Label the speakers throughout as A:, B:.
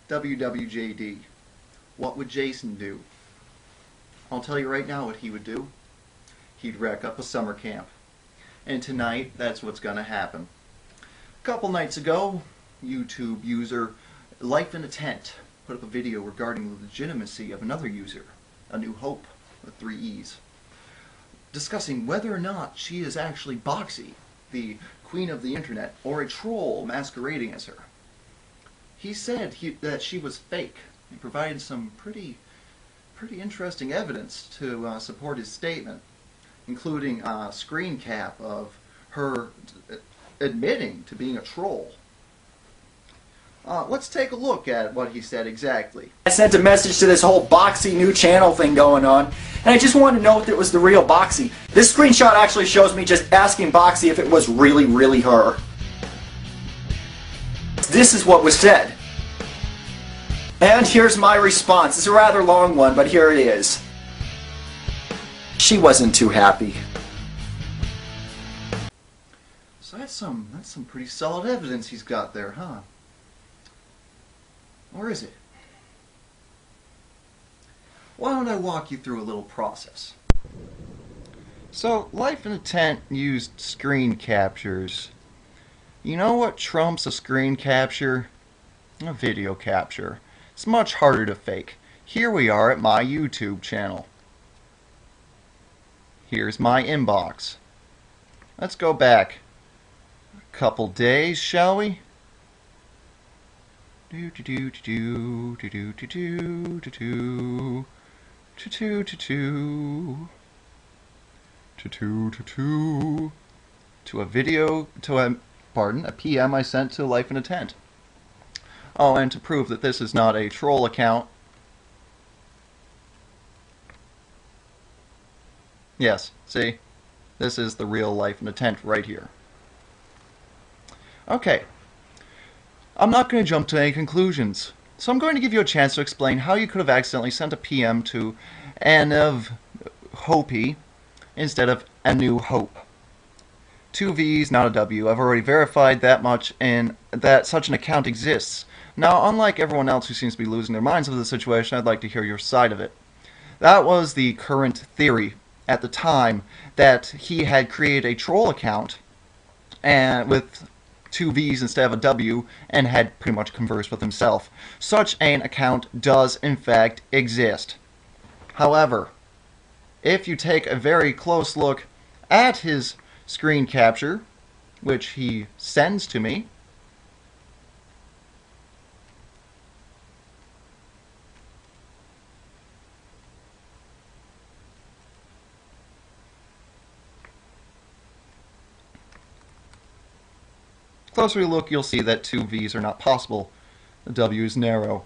A: WWJD. What would Jason do? I'll tell you right now what he would do. He'd wreck up a summer camp. And tonight, that's what's gonna happen. A couple nights ago, YouTube user Life in a Tent put up a video regarding the legitimacy of another user, A New Hope, with 3 E's, discussing whether or not she is actually Boxy, the queen of the internet, or a troll masquerading as her. He said that she was fake. He provided some pretty interesting evidence to support his statement, including a screen cap of her admitting to being a troll. Let's take a look at what he said exactly.
B: I sent a message to this whole Boxy new channel thing going on, and I just wanted to know if it was the real Boxy. This screenshot actually shows me just asking Boxy if it was really her. This is what was said. And here's my response. It's a rather long one, but here it is. She wasn't too happy.
A: So that's some pretty solid evidence he's got there, huh? Or is it? Why don't I walk you through a little process? So, Life in a Tent used screen captures. You know what trumps a screen capture? A video capture. It's much harder to fake. Here we are at my YouTube channel. Here's my inbox. Let's go back a couple days, shall we? To a video, a PM I sent to Life in a Tent. Oh, and to prove that this is not a troll account. Yes, see? This is the real Life in a Tent right here. Okay. I'm not going to jump to any conclusions, so I'm going to give you a chance to explain how you could have accidentally sent a PM to Anav Hopi instead of A New Hope. 2 V's, not a W. I've already verified that much and that such an account exists. Now, unlike everyone else who seems to be losing their minds over the situation, I'd like to hear your side of it. That was the current theory at the time, that he had created a troll account and with 2 V's instead of a W and had pretty much conversed with himself. Such an account does in fact exist. However, if you take a very close look at his screen capture, which he sends to me, closer you look, you'll see that 2 V's are not possible. The W is narrow.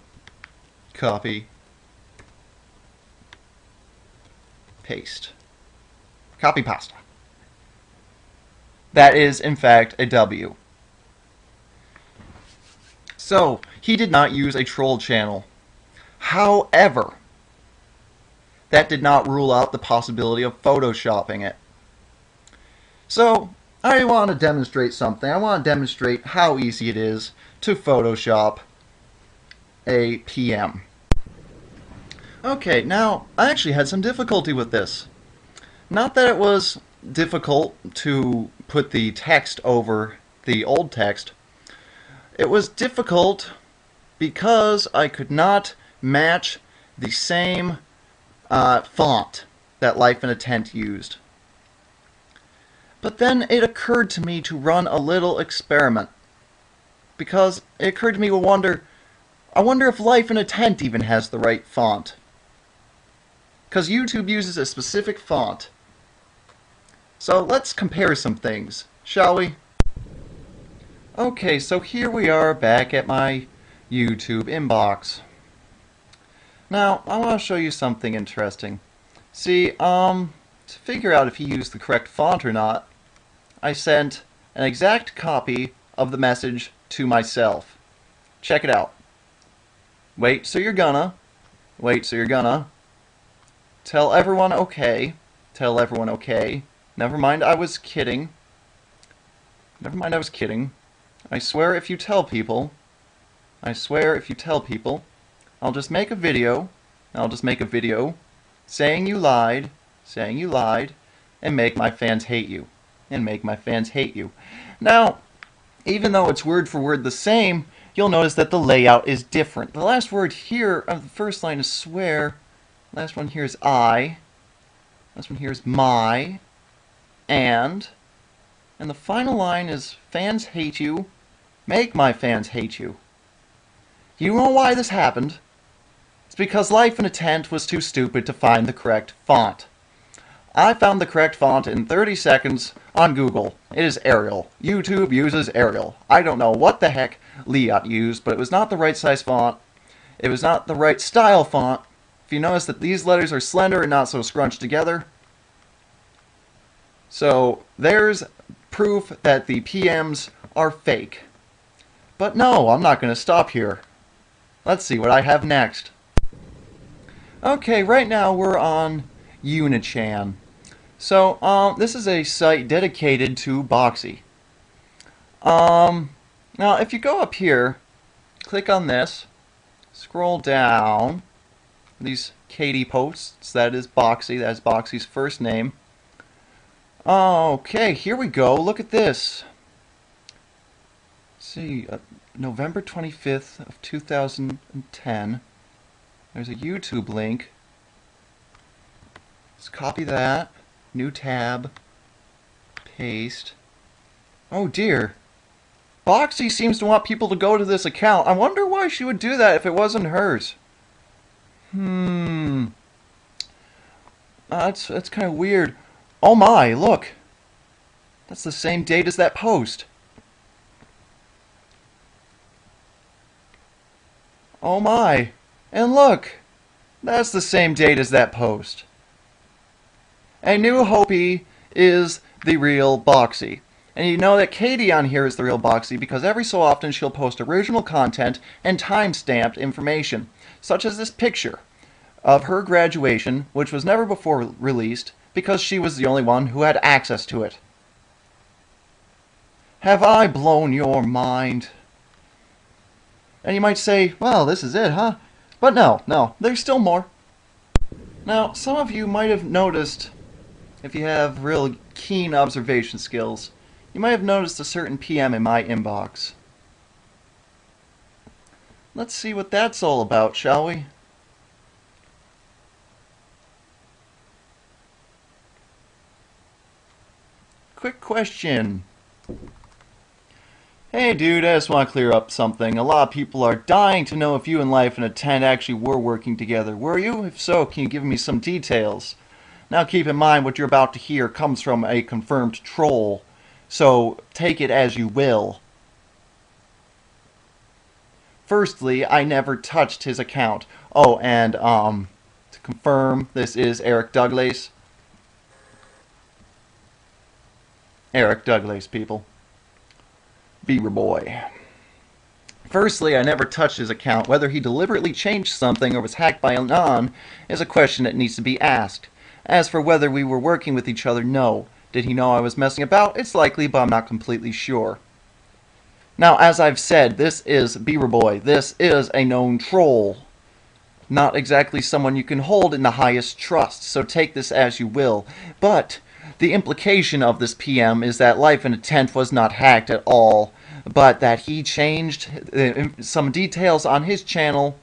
A: Copy. Paste. Copy pasta. That is, in fact, a W. So, he did not use a troll channel. However, that did not rule out the possibility of photoshopping it. So, I want to demonstrate something. I want to demonstrate how easy it is to Photoshop a PM. Okay, now, I actually had some difficulty with this. Not that it was difficult to put the text over the old text. It was difficult because I could not match the same font that Life in a Tent used. But then it occurred to me to run a little experiment. Because it occurred to me to wonder, I wonder if Life in a Tent even has the right font. Because YouTube uses a specific font. So let's compare some things, shall we? Okay, so here we are back at my YouTube inbox. Now, I want to show you something interesting. See, to figure out if he used the correct font or not, I sent an exact copy of the message to myself. Check it out. Wait, so you're gonna. Wait, so you're gonna. Tell everyone okay. Tell everyone okay. Never mind, I was kidding. Never mind, I was kidding. I swear if you tell people, I swear if you tell people, I'll just make a video, saying you lied, and make my fans hate you. Now, even though it's word for word the same, you'll notice that the layout is different. The last word here of the first line is swear, last one here is I, last one here is my, and the final line is fans hate you, make my fans hate you. You know why this happened? It's because Life in a Tent was too stupid to find the correct font. I found the correct font in 30 seconds on Google. It is Arial. YouTube uses Arial. I don't know what the heck Liat used, but it was not the right size font. It was not the right style font. If you notice that these letters are slender and not so scrunched together. So there's proof that the PMs are fake. But no, I'm not going to stop here. Let's see what I have next. Okay, right now we're on Unichan. So, this is a site dedicated to Boxy. Now, if you go up here, click on this, scroll down, these Katie posts, that is Boxy's first name. Okay, here we go, look at this. Let's see, November 25th of 2010. There's a YouTube link. Let's copy that. New tab. Paste. Oh dear. Boxy seems to want people to go to this account. I wonder why she would do that if it wasn't hers. That's kind of weird. Oh my, look. That's the same date as that post. Oh my. And look. That's the same date as that post. And New Hopi is the real Boxy. And you know that Katie on here is the real Boxy because every so often she'll post original content and time-stamped information, such as this picture of her graduation, which was never before released because she was the only one who had access to it. Have I blown your mind? And you might say, well, this is it, huh? But no, there's still more. Now, some of you might have noticed, if you have real keen observation skills, you might have noticed a certain PM in my inbox. Let's see what that's all about, shall we? Quick question. Hey dude, I just want to clear up something. A lot of people are dying to know if you and Life in a Tent actually were working together. Were you? If so, can you give me some details? Now keep in mind what you're about to hear comes from a confirmed troll, so take it as you will. Firstly, I never touched his account. Oh, and to confirm, this is Eric Douglas. Eric Douglas, people. Beaver Boy. Firstly, I never touched his account. Whether he deliberately changed something or was hacked by Anon is a question that needs to be asked. As for whether we were working with each other, no. Did he know I was messing about? It's likely, but I'm not completely sure. Now, as I've said, this is Beaver Boy. This is a known troll. Not exactly someone you can hold in the highest trust, so take this as you will. But the implication of this PM is that Life in a Tent was not hacked at all, but that he changed some details on his channel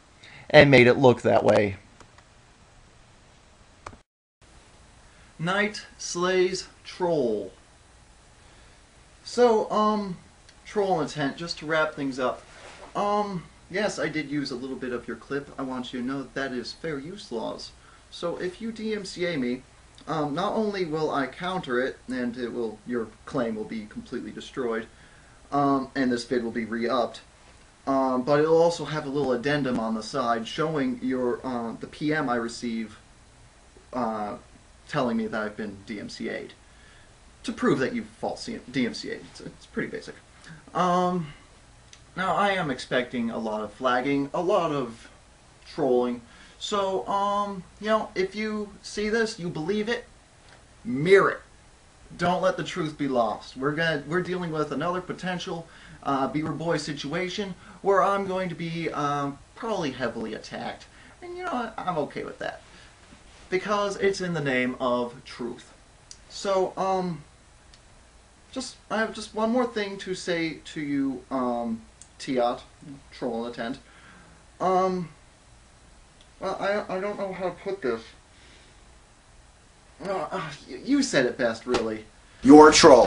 A: and made it look that way. Night slays troll. So, troll in a tent, just to wrap things up. Yes, I did use a little bit of your clip. I want you to know that is fair use laws. So if you DMCA me, not only will I counter it, and your claim will be completely destroyed, and this vid will be re-upped, but it'll also have a little addendum on the side showing the PM I receive telling me that I've been DMCA'd to prove that you've false DMCA'd. It's pretty basic. Now I am expecting a lot of flagging, a lot of trolling. So, if you see this, you believe it, mirror it. Don't let the truth be lost. We're dealing with another potential Beaver Boy situation where I'm going to be probably heavily attacked. And you know what? I'm okay with that. Because it's in the name of truth. So, I have just one more thing to say to you, Tiat, troll in the tent. Well, I don't know how to put this. You said it best, really.
B: You're a troll.